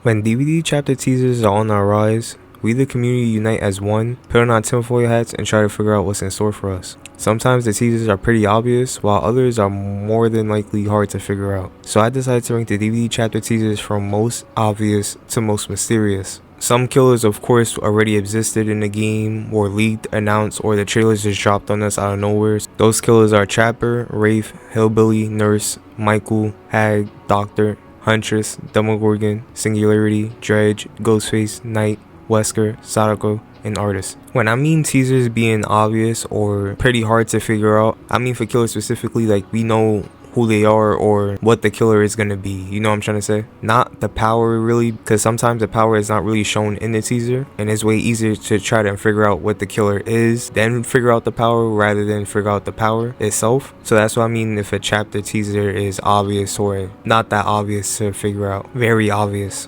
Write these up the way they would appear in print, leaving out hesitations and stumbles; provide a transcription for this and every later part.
When DBD chapter teasers are on our rise, we the community unite as one, put on our tinfoil hats, and try to figure out what's in store for us. Sometimes the teasers are pretty obvious, while others are more than likely hard to figure out. So I decided to rank the DBD chapter teasers from most obvious to most mysterious. Some killers of course already existed in the game, were leaked, announced, or the trailers just dropped on us out of nowhere. Those killers are Trapper, Wraith, Hillbilly, Nurse, Michael, Hag, Doctor, Huntress, Demogorgon, Singularity, Dredge, Ghostface, Knight, Wesker, Sadako, and Artist. When I mean teasers being obvious or pretty hard to figure out, I mean for killers specifically, like we know who they are or what the killer is gonna be. You know what I'm trying to say? Not the power really, because sometimes the power is not really shown in the teaser, and it's way easier to try to figure out what the killer is, then figure out the power rather than figure out the power itself. So that's what I mean if a chapter teaser is obvious or not that obvious to figure out. Very obvious.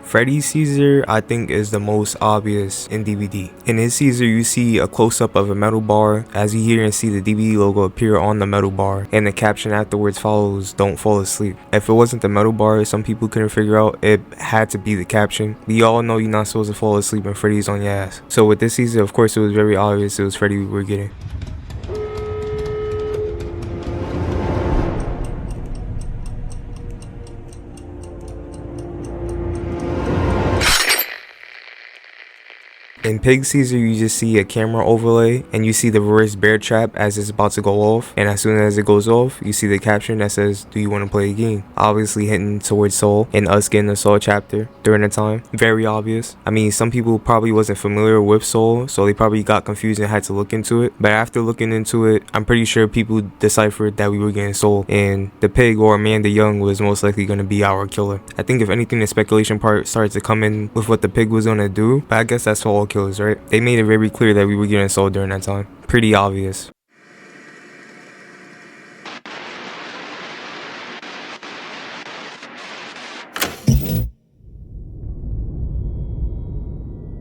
Freddy's teaser I think is the most obvious in DBD. In his teaser you see a close-up of a metal bar as you hear and see the DBD logo appear on the metal bar, and the caption afterwards follows, "Don't fall asleep." If it wasn't the metal bar, some people couldn't figure out, it had to be the caption. We all know you're not supposed to fall asleep when Freddy's on your ass. So with this teaser, of course it was very obvious it was Freddy we were getting. In Pig's teaser, you just see a camera overlay and you see the reverse bear trap as it's about to go off, and as soon as it goes off, you see the caption that says, "Do you want to play a game?" Obviously hinting towards Soul and us getting a Soul chapter during the time. Very obvious. I mean, some people probably wasn't familiar with Soul, so they probably got confused and had to look into it. But after looking into it, I'm pretty sure people deciphered that we were getting Soul, and the pig or Amanda Young was most likely going to be our killer. I think if anything, the speculation part started to come in with what the pig was going to do, but I guess that's for all killers, right? They made it very clear that we were getting Soul during that time. Pretty obvious.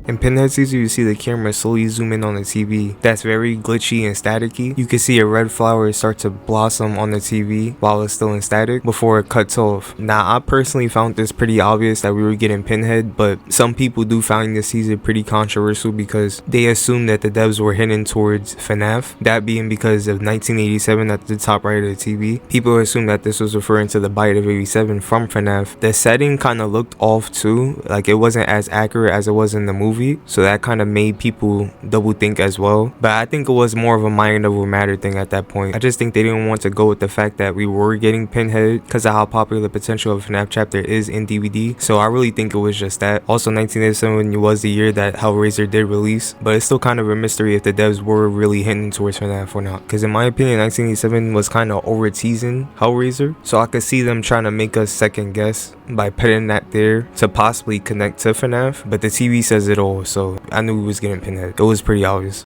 In Pinhead teaser, you see the camera slowly zoom in on the TV. That's very glitchy and staticky. You can see a red flower start to blossom on the TV while it's still in static before it cuts off. Now, I personally found this pretty obvious that we were getting Pinhead, but some people do find this teaser pretty controversial because they assume that the devs were hinting towards FNAF. That being because of 1987 at the top right of the TV. People assume that this was referring to the Bite of 87 from FNAF. The setting kind of looked off too, like it wasn't as accurate as it was in the movie. So that kind of made people double think as well. But I think it was more of a mind over matter thing at that point. I just think they didn't want to go with the fact that we were getting Pinhead because of how popular the potential of FNAF chapter is in DVD. So I really think it was just that. Also 1987 was the year that Hellraiser did release, but it's still kind of a mystery if the devs were really hinting towards FNAF or not. Because in my opinion 1987 was kind of over teasing Hellraiser. So I could see them trying to make us second guess by putting that there to possibly connect to FNAF, but the TV says it all, so I knew we was getting Pinhead. It was pretty obvious.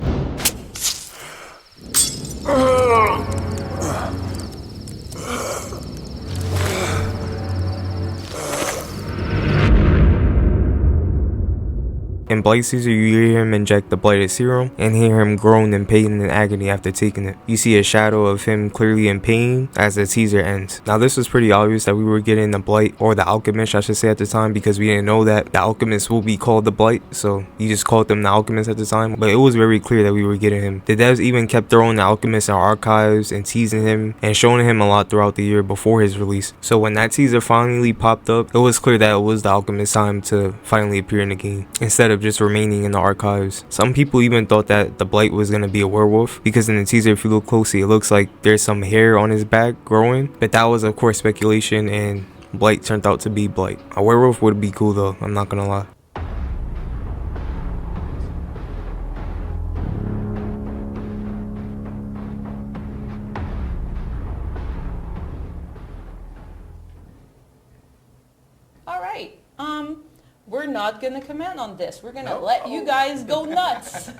In Blight's teaser, you hear him inject the blighted serum and hear him groan in pain and agony after taking it. You see a shadow of him clearly in pain as the teaser ends. Now this was pretty obvious that we were getting the Blight, or the Alchemist I should say at the time, because we didn't know that the Alchemist will be called the Blight, so you just called them the Alchemist at the time, but it was very clear that we were getting him. The devs even kept throwing the Alchemist in our archives and teasing him and showing him a lot throughout the year before his release. So when that teaser finally popped up, it was clear that it was the Alchemist time to finally appear in the game instead of just remaining in the archives. Some people even thought that the Blight was going to be a werewolf, because in the teaser if you look closely it looks like there's some hair on his back growing, but that was of course speculation and Blight turned out to be Blight. A werewolf would be cool though, I'm not gonna lie. All right. We're not not gonna comment on this. We're gonna let you guys go nuts.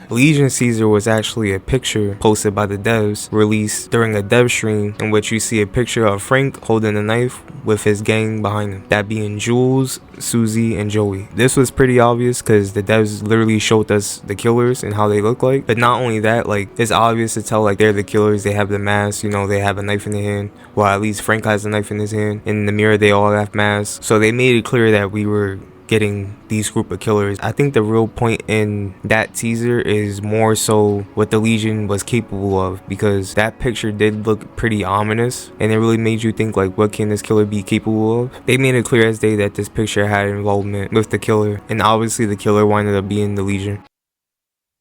Legion Caesar was actually a picture posted by the devs, released during a dev stream, in which you see a picture of Frank holding a knife with his gang behind him, that being Jules, Susie, and Joey. This was pretty obvious because the devs literally showed us the killers and how they look like. But not only that, like, it's obvious to tell like they're the killers. They have the masks, you know, they have a knife in their hand. Well, at least Frank has a knife in his hand. In the mirror, they all have masks. So they made it clear that we were getting these group of killers. I think the real point in that teaser is more so what the Legion was capable of, because that picture did look pretty ominous and it really made you think like, what can this killer be capable of? They made it clear as day that this picture had involvement with the killer, and obviously the killer winded up being the Legion.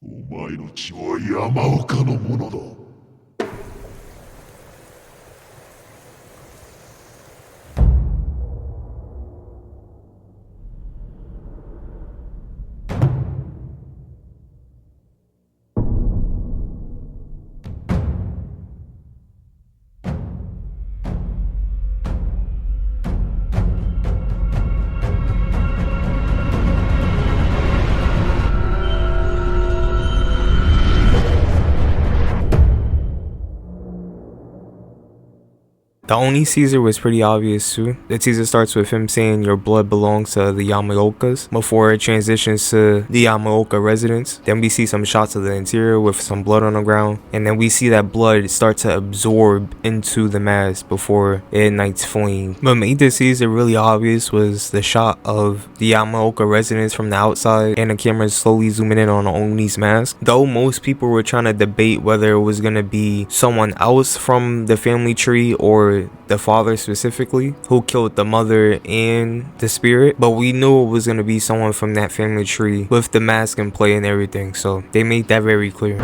お前の血は山岡のものだ。The Oni Caesar was pretty obvious too. The teaser starts with him saying your blood belongs to the Yamaokas before it transitions to the Yamaoka residence. Then we see some shots of the interior with some blood on the ground, and then we see that blood start to absorb into the mask before it ignites flame. What made this teaser really obvious was the shot of the Yamaoka residence from the outside and the camera slowly zooming in on Oni's mask. Though most people were trying to debate whether it was gonna be someone else from the family tree or the father specifically who killed the mother and the spirit, but we knew it was going to be someone from that family tree with the mask in play and everything, so they made that very clear.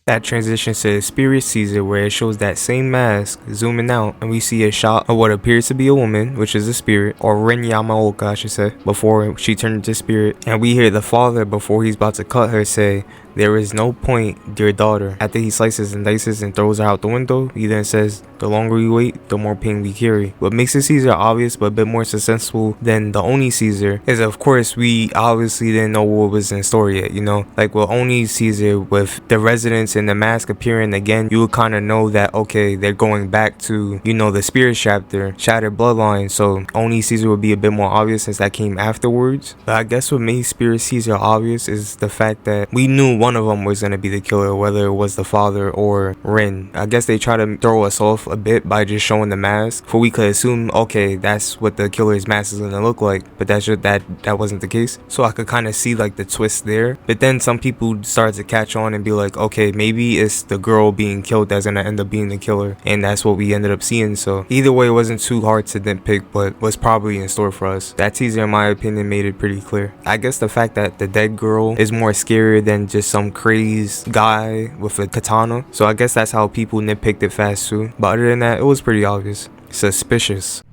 That transitions to Spirit Caesar, where it shows that same mask zooming out, and we see a shot of what appears to be a woman, which is a spirit, or Rin Yamaoka I should say, before she turned into spirit, and we hear the father before he's about to cut her say, "There is no point, dear daughter." After he slices and dices and throws her out the window, he then says, "The longer we wait, the more pain we carry." What makes the Caesar obvious but a bit more suspenseful than the Oni Caesar is, of course, we obviously didn't know what was in store yet, you know? Like with Oni Caesar, with the residents and the mask appearing again, you would kind of know that, okay, they're going back to, you know, the spirit chapter, Shattered Bloodline, so Oni Caesar would be a bit more obvious since that came afterwards. But I guess what made Spirit Caesar obvious is the fact that we knew one of them was going to be the killer, whether it was the father or Rin. I guess they try to throw us off a bit by just showing the mask, for we could assume, okay, that's what the killer's mask is going to look like, but that wasn't the case. So I could kind of see like the twist there. But then some people started to catch on and be like, okay, maybe it's the girl being killed that's going to end up being the killer, and that's what we ended up seeing. So either way, it wasn't too hard to nitpick, but was probably in store for us. That teaser, in my opinion, made it pretty clear. I guess the fact that the dead girl is more scarier than just some crazed guy with a katana, so I guess that's how people nitpicked it fast too. But other than that, it was pretty obvious. Suspicious.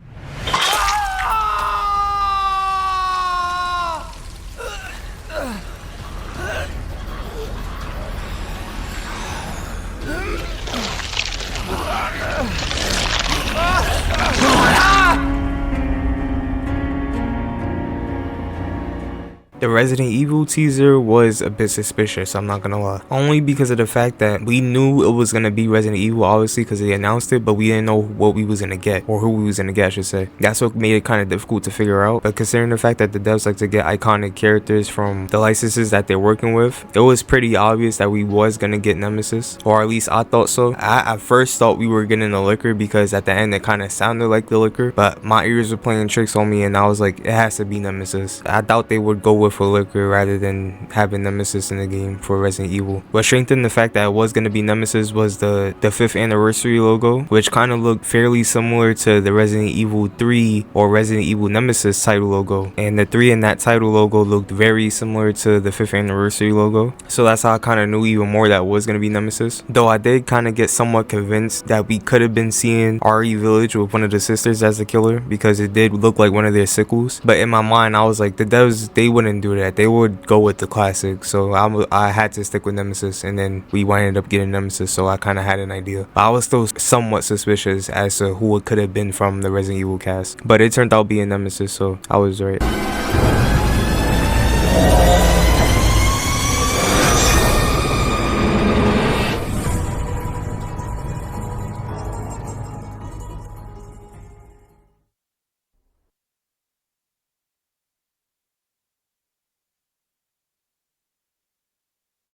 The Resident Evil teaser was a bit suspicious, I'm not gonna lie. Only because of the fact that we knew it was gonna be Resident Evil, obviously, because they announced it, but we didn't know what we was gonna get, or who we was gonna get, I should say. That's what made it kind of difficult to figure out. But considering the fact that the devs like to get iconic characters from the licenses that they're working with, it was pretty obvious that we was gonna get Nemesis, or at least I thought so. I at first thought we were getting the Licker because at the end it kind of sounded like the Licker, but my ears were playing tricks on me and I was like, it has to be Nemesis. I doubt they would go with good for liquor rather than having Nemesis in the game for Resident Evil. What strengthened the fact that it was going to be Nemesis was the 5th anniversary logo, which kind of looked fairly similar to the Resident Evil 3 or Resident Evil Nemesis title logo, and the 3 in that title logo looked very similar to the 5th anniversary logo. So that's how I kind of knew even more that was going to be Nemesis. Though I did kind of get somewhat convinced that we could have been seeing RE Village with one of the sisters as the killer, because it did look like one of their sickles. But in my mind I was like, the devs, they wouldn't do that, they would go with the classic. So I had to stick with Nemesis, and then we ended up getting Nemesis, so I kind of had an idea. But I was still somewhat suspicious as to who it could have been from the Resident Evil cast, but it turned out being Nemesis, so I was right.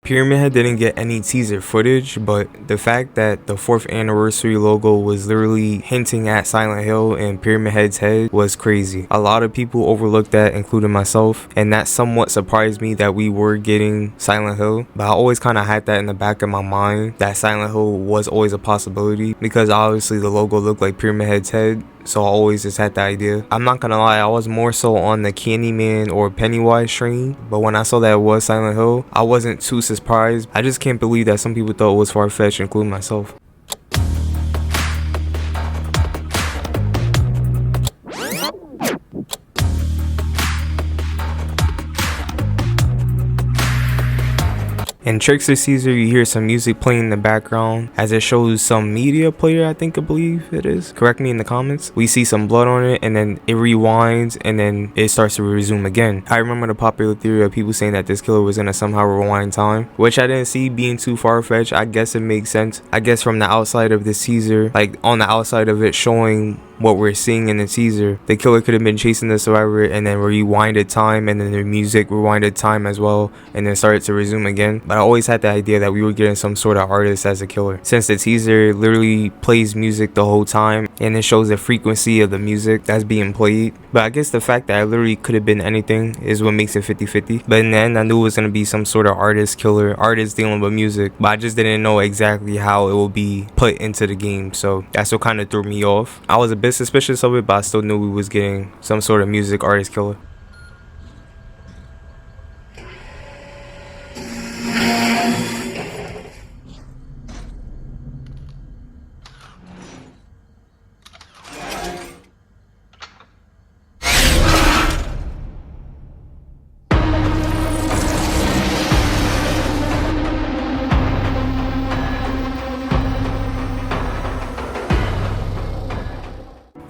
Pyramid Head didn't get any teaser footage, but the fact that the 4th anniversary logo was literally hinting at Silent Hill and Pyramid Head's head was crazy. A lot of people overlooked that, including myself, and that somewhat surprised me that we were getting Silent Hill. But I always kind of had that in the back of my mind, that Silent Hill was always a possibility, because obviously the logo looked like Pyramid Head's head. So I always just had the idea. I'm not gonna lie, I was more so on the Candyman or Pennywise train, but when I saw that it was Silent Hill, I wasn't too surprised. I just can't believe that some people thought it was far-fetched, including myself. In Trickster Caesar, you hear some music playing in the background as it shows some media player, I believe it is. Correct me in the comments. We see some blood on it, and then it rewinds, and then it starts to resume again. I remember the popular theory of people saying that this killer was gonna somehow rewind time, which I didn't see being too far-fetched. I guess it makes sense. I guess from the outside of the Caesar, like on the outside of it showing what we're seeing in the teaser, the killer could have been chasing the survivor and then rewinded time, and then the music rewinded time as well, and then started to resume again. But I always had the idea that we were getting some sort of artist as a killer, since the teaser literally plays music the whole time and it shows the frequency of the music that's being played. But I guess the fact that it literally could have been anything is what makes it 50-50. But in the end, I knew it was going to be some sort of artist killer, artist dealing with music, but I just didn't know exactly how it will be put into the game. So that's what kind of threw me off. I was a bit suspicious of it, but I still knew we was getting some sort of music artist killer.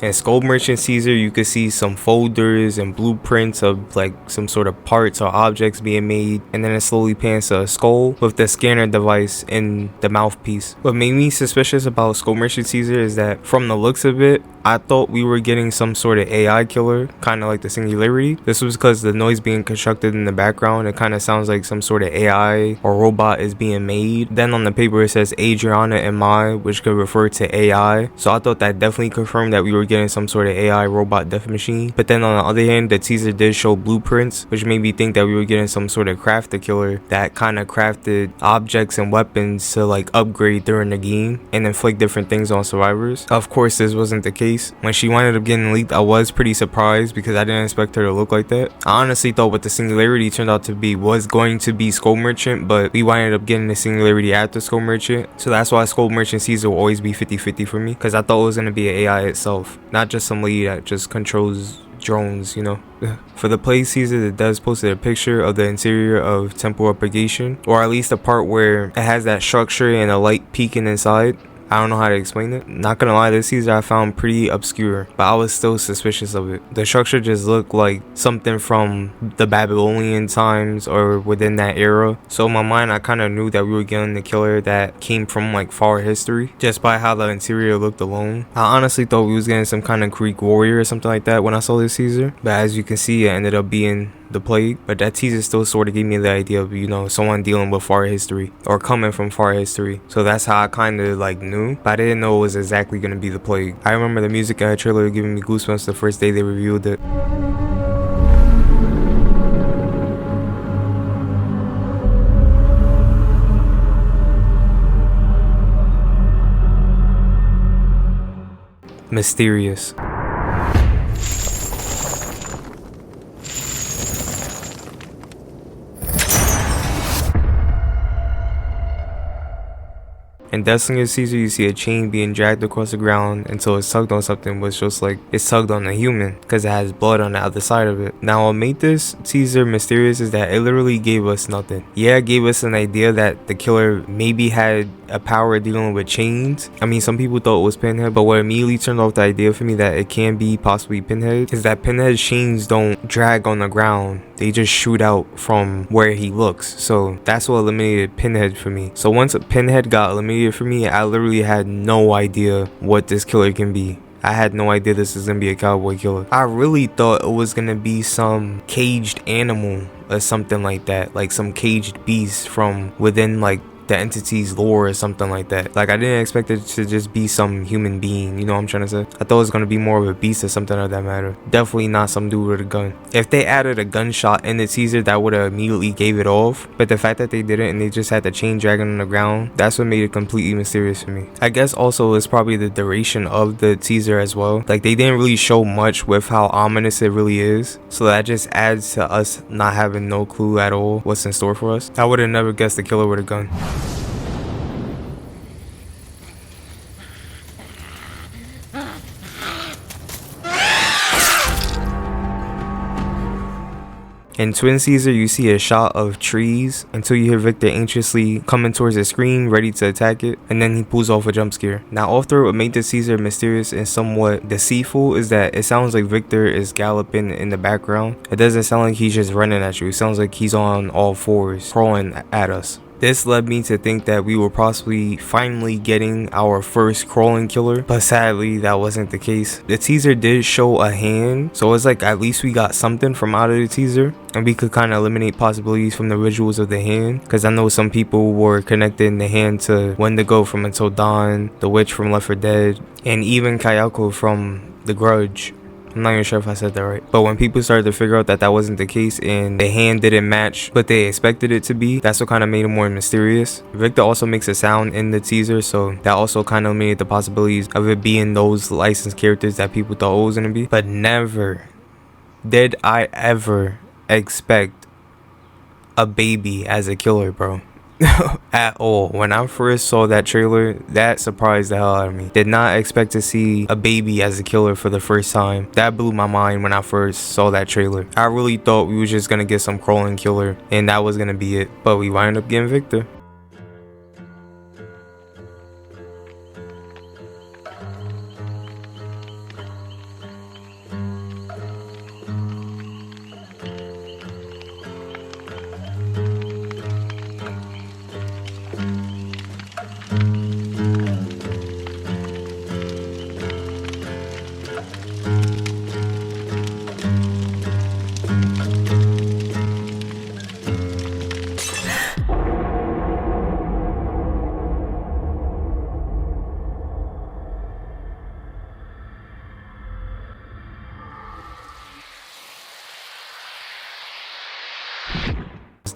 In Skull Merchant Caesar, you could see some folders and blueprints of like some sort of parts or objects being made, and then it slowly pans to a skull with the scanner device in the mouthpiece. What made me suspicious about Skull Merchant Caesar is that from the looks of it, I thought we were getting some sort of AI killer, kind of like the Singularity. This was because the noise being constructed in the background, it kind of sounds like some sort of AI or robot is being made. Then on the paper it says Adriana and Mai, which could refer to AI. So I thought that definitely confirmed that we were getting some sort of AI robot death machine. But then on the other hand, the teaser did show blueprints, which made me think that we were getting some sort of crafter killer that kind of crafted objects and weapons to like upgrade during the game and inflict different things on survivors. Of course, this wasn't the case. When she wound up getting leaked, I was pretty surprised because I didn't expect her to look like that. I honestly thought what the Singularity turned out to be was going to be Skull Merchant, but we wound up getting the Singularity after Skull Merchant. So that's why Skull Merchant Caesar will always be 50-50 for me, because I thought it was going to be an AI itself, not just some lady that just controls drones, you know. For the play Caesar, the devs posted a picture of the interior of Temple Purgation, or at least the part where it has that structure and a light peeking inside. I don't know how to explain it. Not gonna lie, this Caesar I found pretty obscure, but I was still suspicious of it. The structure just looked like something from the Babylonian times or within that era. So in my mind, I kind of knew that we were getting the killer that came from like far history, just by how the interior looked alone. I honestly thought we was getting some kind of Greek warrior or something like that when I saw this Caesar, but as you can see, it ended up being the plague. But that teaser still sort of gave me the idea of, you know, someone dealing with far history or coming from far history. So that's how I kind of like knew, but I didn't know it was exactly going to be the plague. I remember the music in the trailer giving me goosebumps the first day they revealed it. mysterious. In Deathslinger Caesar, you see a chain being dragged across the ground until it's tugged on something, which just like it's tugged on a human because it has blood on the other side of it. Now, what made this teaser mysterious is that it literally gave us nothing. Yeah, it gave us an idea that the killer maybe had a power dealing with chains. I mean, some people thought it was Pinhead, but what immediately turned off the idea for me that it can be possibly Pinhead is that Pinhead's chains don't drag on the ground. They just shoot out from where he looks. So that's what eliminated Pinhead for me. So once Pinhead got eliminated for me, I literally had no idea what this killer can be. I had no idea this is gonna be a cowboy killer. I really thought it was gonna be some caged animal or something like that, like some caged beast from within like the entity's lore or something like that. Like, I didn't expect it to just be some human being, you know what I'm trying to say? I thought it was gonna be more of a beast or something of that matter. Definitely not some dude with a gun. If they added a gunshot in the teaser, that would have immediately gave it off, but the fact that they didn't and they just had the chain dragging on the ground, that's what made it completely mysterious for me. I guess also it's probably the duration of the teaser as well. Like, they didn't really show much with how ominous it really is, so that just adds to us not having no clue at all what's in store for us. I would have never guessed the killer with a gun. In Twin Caesar, you see a shot of trees until you hear Victor anxiously coming towards the screen, ready to attack it, and then he pulls off a jump scare. Now, after what made the Caesar mysterious and somewhat deceitful is that it sounds like Victor is galloping in the background. It doesn't sound like he's just running at you. It sounds like he's on all fours, crawling at us. This led me to think that we were possibly finally getting our first crawling killer, but sadly that wasn't the case. The teaser did show a hand, so it's like at least we got something from out of the teaser, and we could kind of eliminate possibilities from the visuals of the hand, because I know some people were connecting the hand to Wendigo from Until Dawn, the witch from Left 4 Dead, and even Kayako from The Grudge. I'm not even sure if I said that right. But when people started to figure out that that wasn't the case and the hand didn't match what they expected it to be, that's what kind of made it more mysterious. Victor also makes a sound in the teaser, so that also kind of made the possibilities of it being those licensed characters that people thought it was going to be. But never did I ever expect a baby as a killer, bro. At all. When I first saw that trailer, that surprised the hell out of me. Did not expect to see a baby as a killer for the first time. That blew my mind when I first saw that trailer. I really thought we was just gonna get some crawling killer and that was gonna be it, but we wind up getting Victor.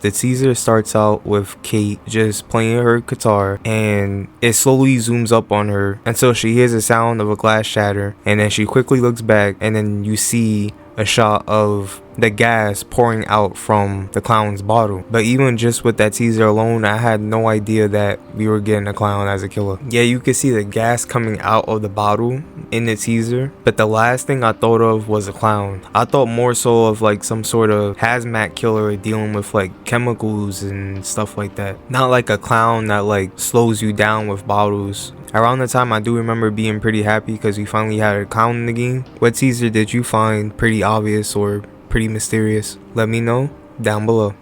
The teaser starts out with Kate just playing her guitar, and it slowly zooms up on her until she hears a sound of a glass shatter, and then she quickly looks back, and then you see a shot of the gas pouring out from the clown's bottle. But even just with that teaser alone, I had no idea that we were getting a clown as a killer. Yeah, you could see the gas coming out of the bottle in the teaser, but the last thing I thought of was a clown. I thought more so of like some sort of hazmat killer dealing with like chemicals and stuff like that. Not like a clown that like slows you down with bottles. Around the time, I do remember being pretty happy because we finally had a clown in the game. What teaser did you find pretty obvious or pretty mysterious? Let me know down below.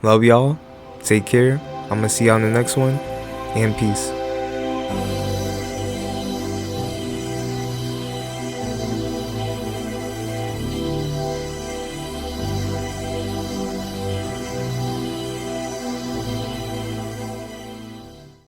Love y'all. Take care. I'm gonna see you on the next one. And peace.